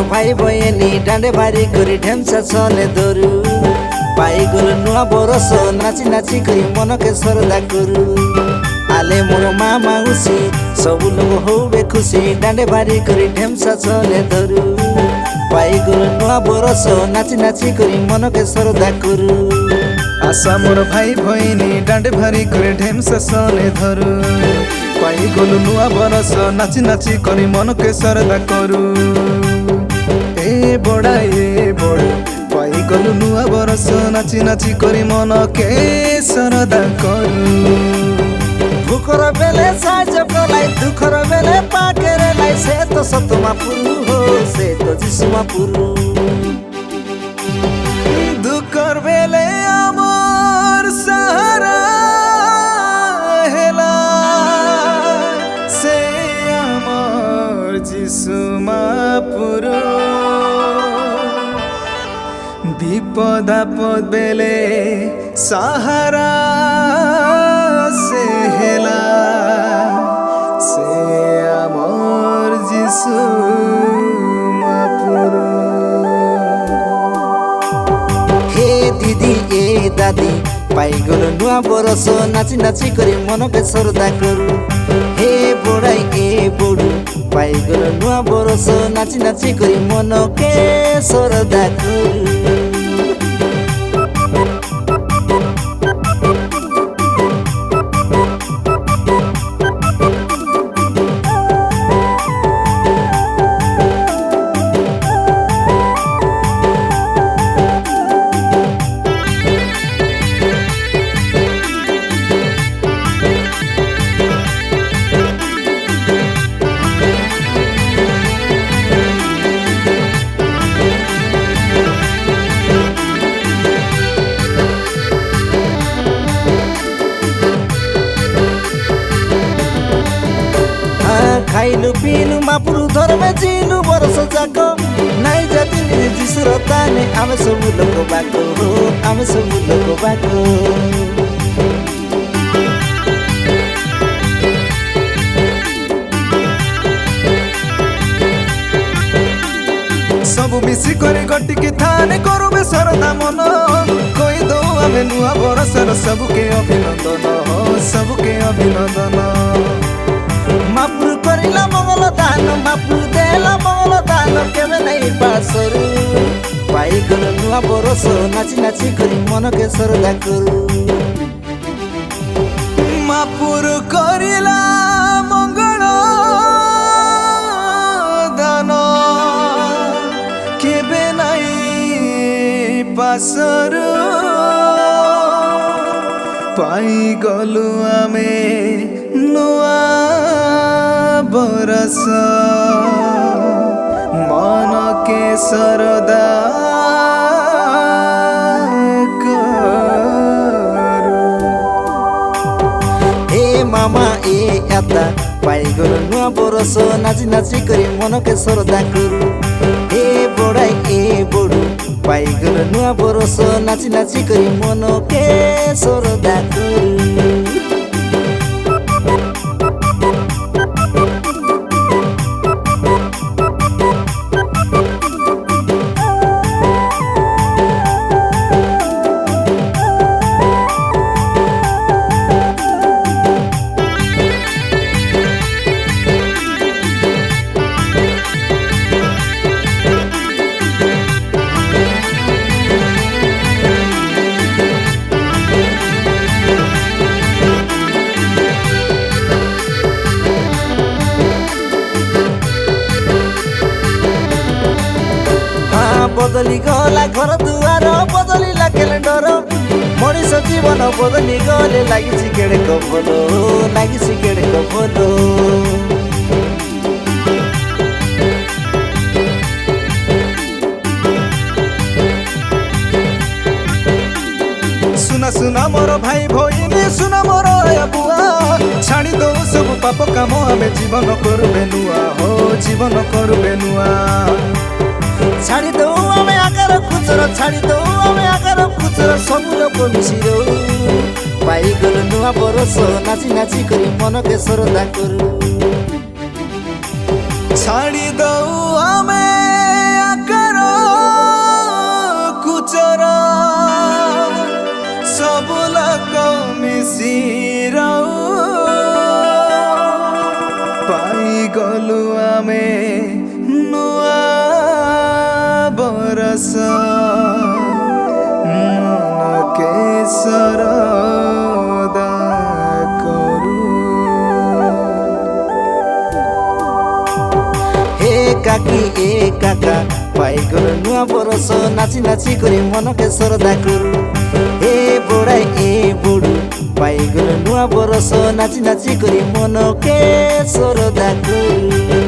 भाई बहनी डांडे भारी करी ढेमसा छले धरू पाई गल नुआ बरस नाची नाची करी मन के सरदा करू आले मोर माँ माउसी सब लोग होबे खुशी डांडे भारी करी ढेमसा छले धरू पाई गल नुआ बरस नाची नाची करी मन के सरदा करू आशा मोर भाई भैनी डांडे भारी करे ढेमसा छले धरू पाई गल नुआ बरस नाची नाची करी मन के सरदा करू ए बड़ा पाई गल नुआ बरस नाची नाची करी मन के सरदा करू भूखर बेले साज पलाई दुखर बेले पाकेरे लाई से तो सतमा पुरु हो से तो जिसमा पुरु दुखर बेले आमर सहारा हेला से आमर जिसुमा पुरु विपद आपद बेले सहारा से हेला से आमर जिसुमा पुरु हे दीदी ए दादी पाई गल नुआ बरस नाची नाची करी मन के सरदा करू हे बड़ाई ए बड़ू पाई गल नुआ बरस नाची नाची करी मन के सरदा करू खाइलु पिलु मापुरु धर्मे चिलु बरस जाक नाइ जाति जिसुर ताने आमे सब लोक बाको हो आमे सब लोक बाको सब मिसी करे गटिके थाने करबे सरदा मन कहि दो आमे नुआ बरसर सबके अभिनंदन हो सबके अभिनंदन मापुरु करिला मंगल दान मापुरु देला मंगल दान केबे नहीं पासरु पाई गल नुआ बरस नाची नाची करी मन के सरदा करू मापुरु करिला मंगल दान केबे नहीं पासरु पाई गलु आमे नुआ बरस मन के सरदा करू ए मामा ए आता पाई गल नुआ बरस नाची नाची करी मन के सरदा करू ए बड़ाई ए बड़ू पाई गल नुआ बरस नाची नाची करी मन के सरदा करू बदली गला घर दुआर बदलिला कैलेंडर मनीष जीवन बदली गले लागिछि केड़े कफलो लागिछि केड़े कफलो सुना सुना मोर भाई भइनी सुना मोर बुआ छाड़ी दो सब पाप काम आमे जीवन करबे नुआ हो जीवन करबे नुआ छाड़ी दो आमे आकार खुचर छाड़ी दो आमे आकार खुचर सब लोक मिसिरो पाई गल नुआ बरस नाची नाची करी मन के सरदा करू छाड़ी दो आमे বরস মনকে সরদা করু। হে কাকি এ কাকা পাইগল নুয়া বরস নাচি নাচি করে মনকে সরদা করু। হে বড়াই এ বড়ু পাইগল নুয়া বরস নাচি নাচি করে মনকে সরদা করু।